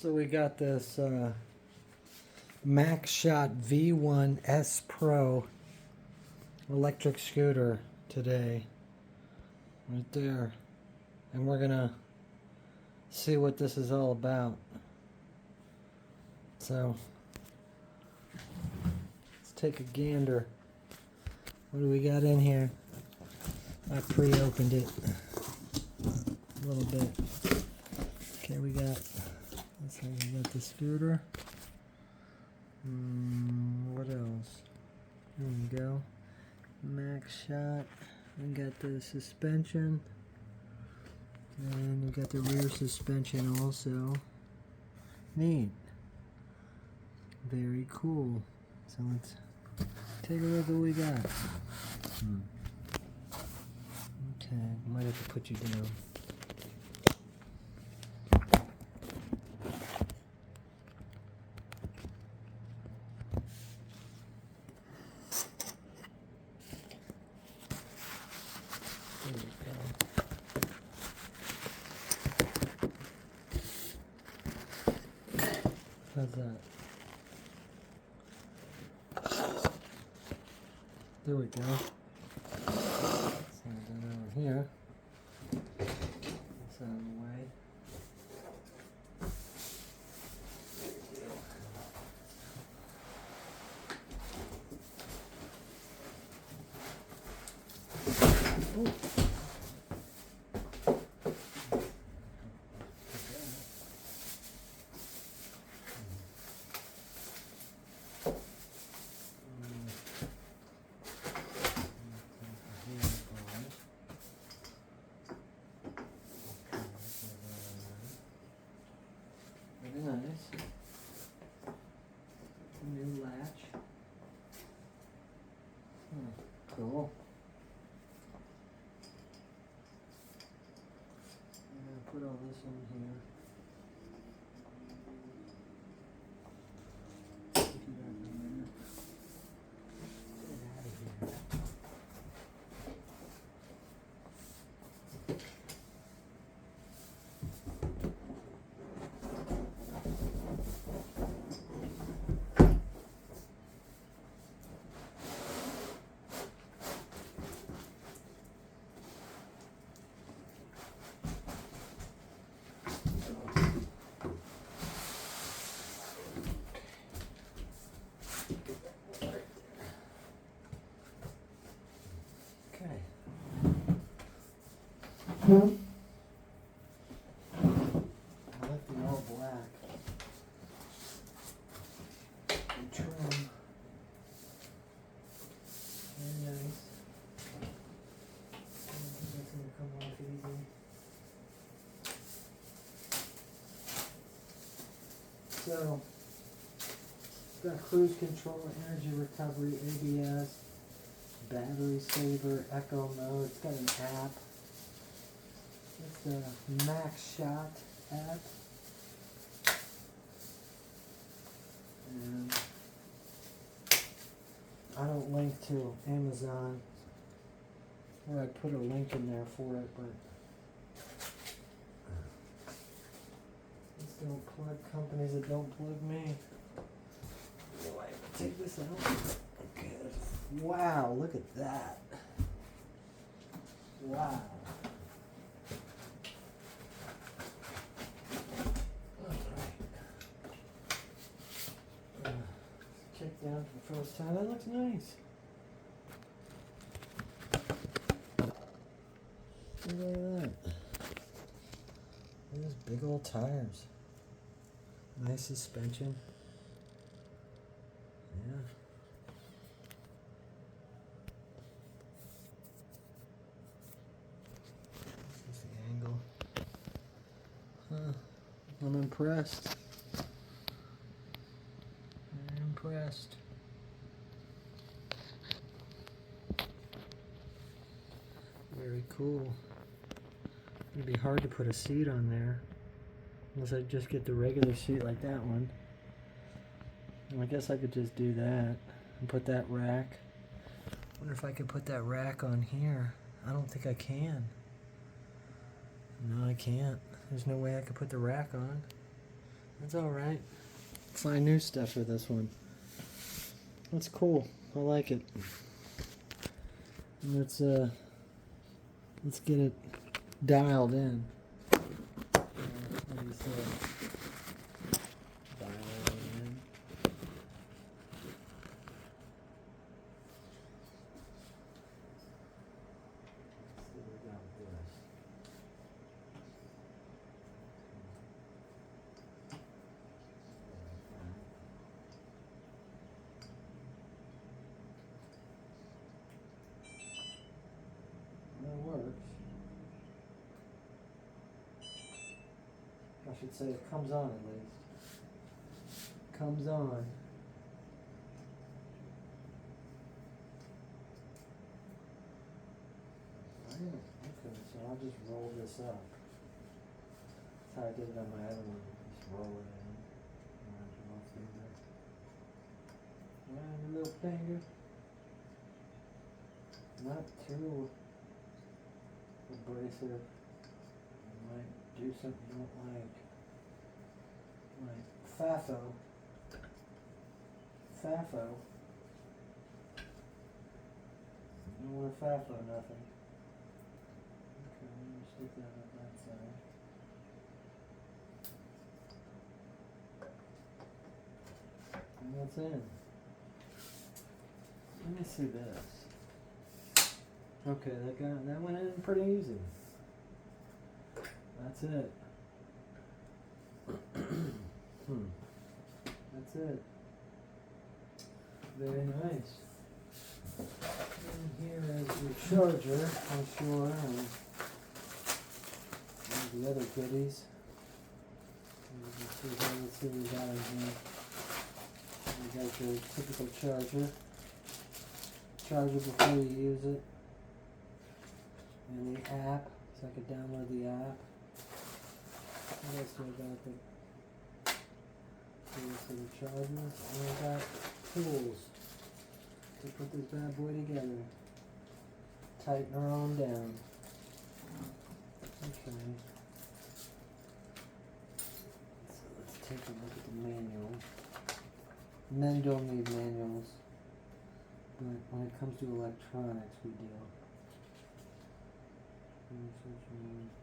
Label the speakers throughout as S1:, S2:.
S1: So we got this Maxshot V1 SPRO electric scooter today, right there, and we're gonna see what this is all about. So let's take a gander. What do we got in here? I pre-opened it a little bit. Okay, we got the scooter. What else? There we go. Maxshot. We got the suspension. And we got the rear suspension also. Neat. Very cool. So let's take a look at what we got. Okay, might have to put you down. There we go. How's that? There we go. Send that over here. That's out of the way. Oh. Very nice. New latch. Cool. I'm gonna put all this in here. Put you back in there. Get out of here. Okay. I like the all black. The trim. Very nice. That's gonna come off easy. So, it's got cruise control, energy recovery, ABS, battery saver, echo mode. It's got an app. It's the Maxshot app. And I don't link to Amazon, or I put a link in there for it, but just don't plug companies that don't plug me. Oh, I have to take this out. Okay. Wow, look at that. Wow. Kick down for the first time. That looks nice. Look at that. Those big old tires. Nice suspension. Yeah. This is the angle. Huh. I'm impressed. I'm impressed. Very cool. It'd be hard to put a seat on there. Unless I just get the regular seat like that one. And I guess I could just do that and put that rack. Wonder if I could put that rack on here. I don't think I can. No, I can't. There's no way I could put the rack on. That's alright. Find new stuff for this one. That's cool. I like it. Let's get it dialed in. What do you say? Dial it in. Let's see what we got with this. That works. I should say it comes on at least. Comes on. Okay, so I'll just roll this up. That's how I did it on my other one. Just roll it in. Around your little finger. Around your little finger. Not too abrasive. You might do something you don't like. Like FAFO. FAFO. You don't want to FAFO nothing. Okay, let me stick that on that side. And what's in? Let me see this. Okay, that went in pretty easy. That's it. That's it. Very nice. And here is your charger, I'm sure, and the other goodies. Let's see what we got in here. We got your typical charger. Charge it before you use it. And the app, so I could download the app. What else do I got? The chargers. And I got tools to put this bad boy together. Tighten her on down. Okay. So let's take a look at the manual. Men don't need manuals. But when it comes to electronics, we do.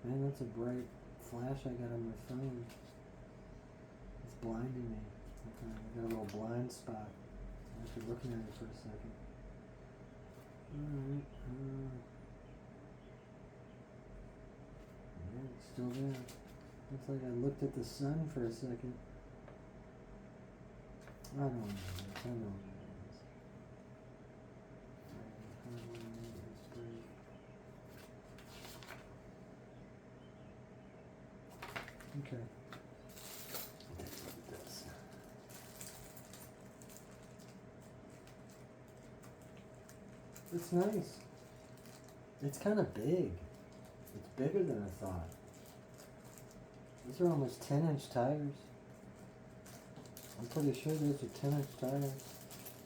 S1: Man, that's a bright flash I got on my phone. It's blinding me. Okay, I got a little blind spot. After looking at it for a second. Alright. Yeah, it's still there. Looks like I looked at the sun for a second. I don't know. I know. Okay. Let's take a look at this. It's nice. It's kind of big. It's bigger than I thought. These are almost 10-inch tires. I'm pretty sure those are 10-inch tires.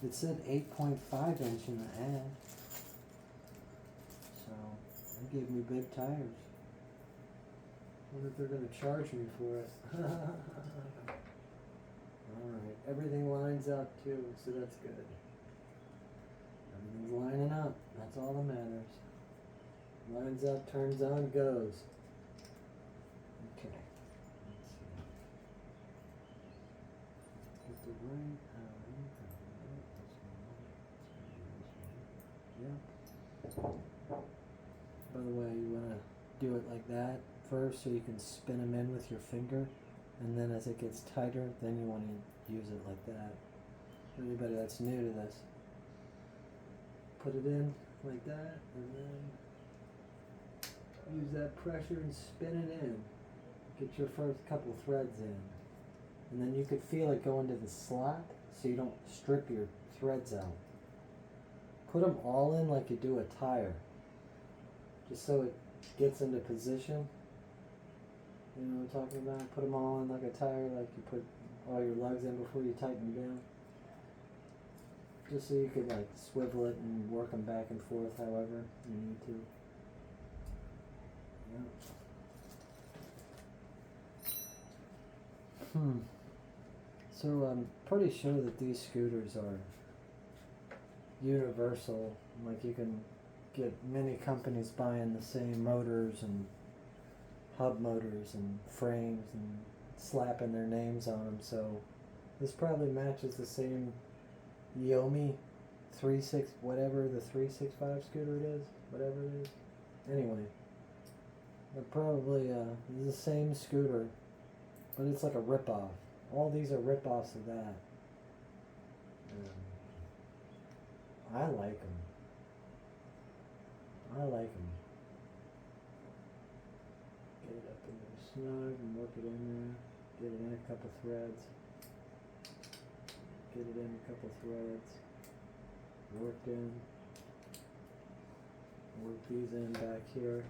S1: It said 8.5 inch in the ad. So, they gave me big tires. Wonder if they're going to charge me for it. Alright, everything lines up too, so that's good. Everything's lining up, that's all that matters. Lines up, turns on, goes. Okay, let's see. Get the right, yeah. By the way, you want to do it like that first so you can spin them in with your finger, and then as it gets tighter, then you want to use it like that. For anybody that's new to this, put it in like that, and then use that pressure and spin it in. Get your first couple threads in, and then you could feel it go into the slot so you don't strip your threads out. Put them all in like you do a tire, just so it gets into position. You know what I'm talking about? Put them all in like a tire, like you put all your lugs in before you tighten them down. Just so you could like swivel it and work them back and forth however you need to. Yeah. So I'm pretty sure that these scooters are universal. Like you can get many companies buying the same motors and hub motors and frames and slapping their names on them. So this probably matches the same Yomi 36 whatever the 365 scooter it is, whatever it is. Anyway, they're probably the same scooter, but it's like a ripoff. All these are ripoffs of that. I like them. I like them. Get it up in there snug and work it in there. Get it in a couple threads. Get it in a couple threads. Worked in. Work these in back here.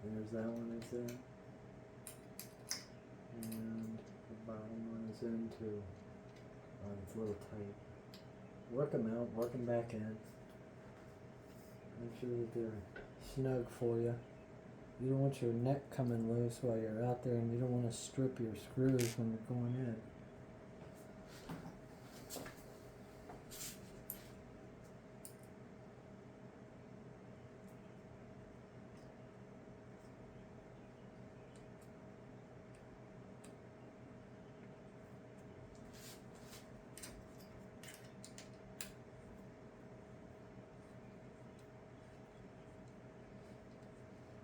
S1: There's that one is in. And the bottom one is in too. Oh, it's a little tight. Work them out, work them back in. Make sure that they're snug for you. You don't want your neck coming loose while you're out there, and you don't want to strip your screws when you're going in.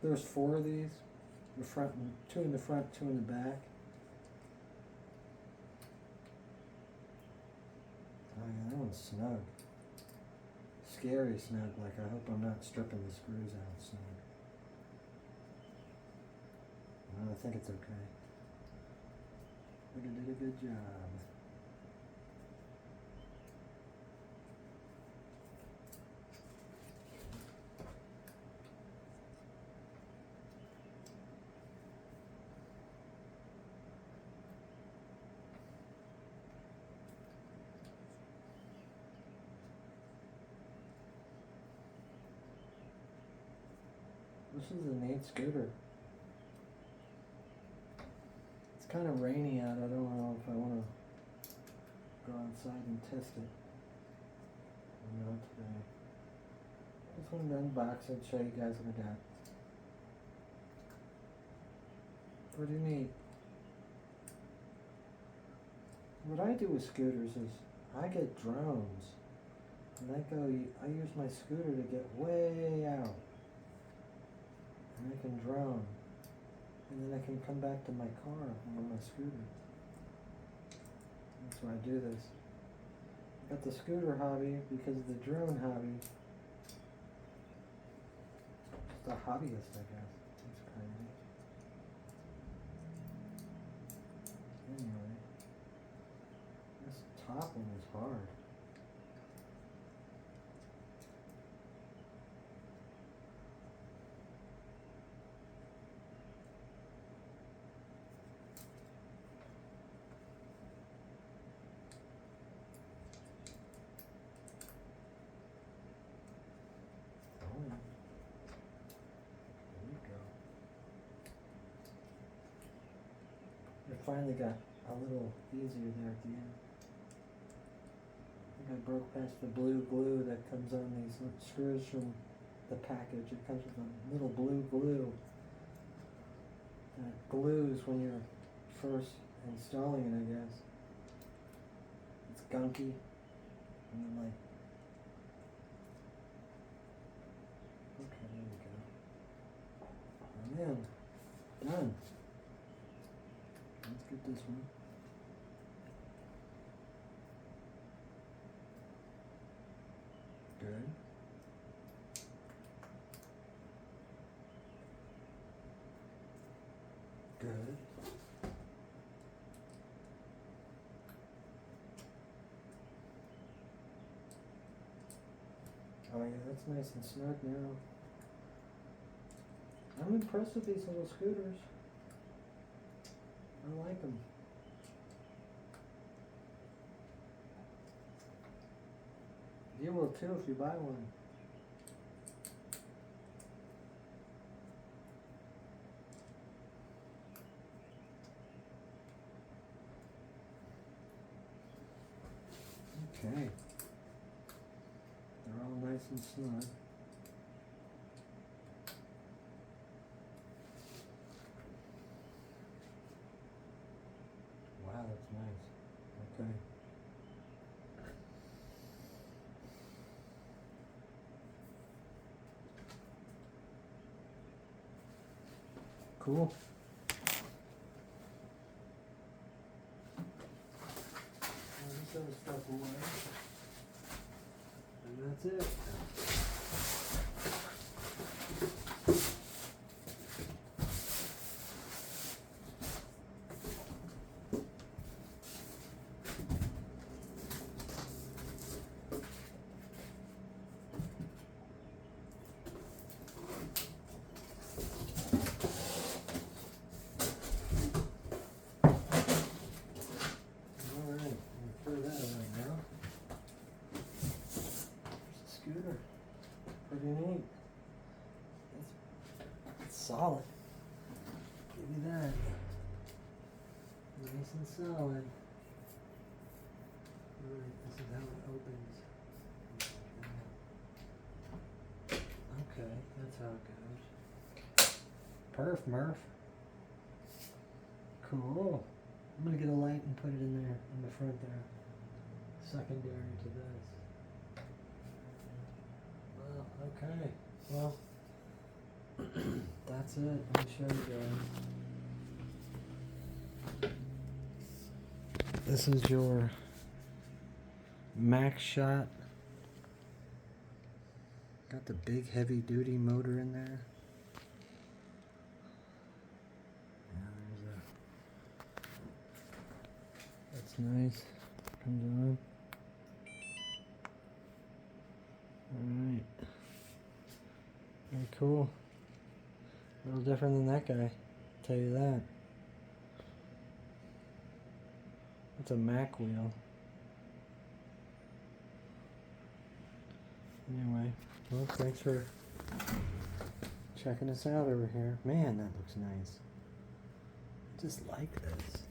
S1: There's 4 of these, the front, 2 in the front, 2 in the back. Oh yeah, that one's snug. Scary snug, like I hope I'm not stripping the screws out snug. No, I think it's okay. I think I did a good job. This is a neat scooter. It's kind of rainy out. I don't know if I want to go outside and test it or not today. Just wanted to unbox it, show you guys what I got. Pretty neat. What I do with scooters is I get drones, and I use my scooter to get way out. And I can drone, and then I can come back to my car on my scooter. That's why I do this. I got the scooter hobby because of the drone hobby. Just a hobbyist, I guess. That's crazy. Anyway, this top one is hard. Finally got a little easier there at the end. I think I broke past the blue glue that comes on these screws from the package. It comes with a little blue glue that glues when you're first installing it, I guess. It's gunky. And then like, okay, there we go. And then, done. Let's get this one. Good. Good. Oh yeah, that's nice and snug now. I'm impressed with these little scooters. I like them. You will too if you buy one. it's not. Wow, that's nice. Okay. Cool. Some stuff away. And that's it. Scooter. Pretty neat. It's solid. Give me that. Nice and solid. Alright, this is how it opens. Okay, that's how it goes. Perf, Murph. Cool. I'm gonna get a light and put it in there, in the front there. Secondary to this. Well, okay. Well, that's it. Let me show you guys. This is your Maxshot. Got the big heavy duty motor in there. That's nice. Comes on. Alright. Very cool. A little different than that guy. I'll tell you that. It's a Mac wheel. Anyway, well, thanks for checking us out over here. Man, that looks nice. I just like this.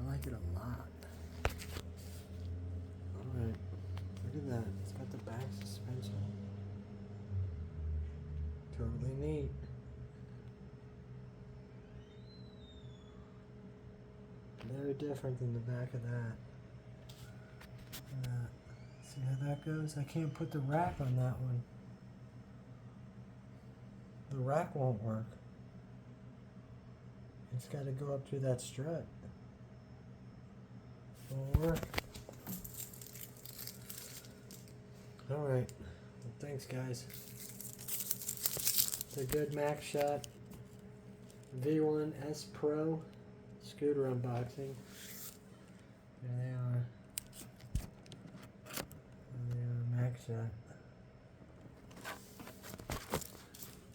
S1: I like it a lot. Alright, look at that. It's got the back suspension. Totally neat. Very different than the back of that. See how that goes? I can't put the rack on that one. The rack won't work. It's got to go up through that strut. Won't work. Alright. Well, thanks, guys. It's a good Maxshot V1 SPRO scooter unboxing. There they are. There they are, Maxshot.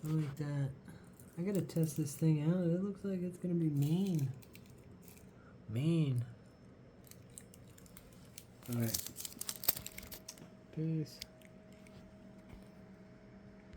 S1: I like that. I gotta test this thing out. It looks like it's gonna be mean. Mean. Alright. Peace.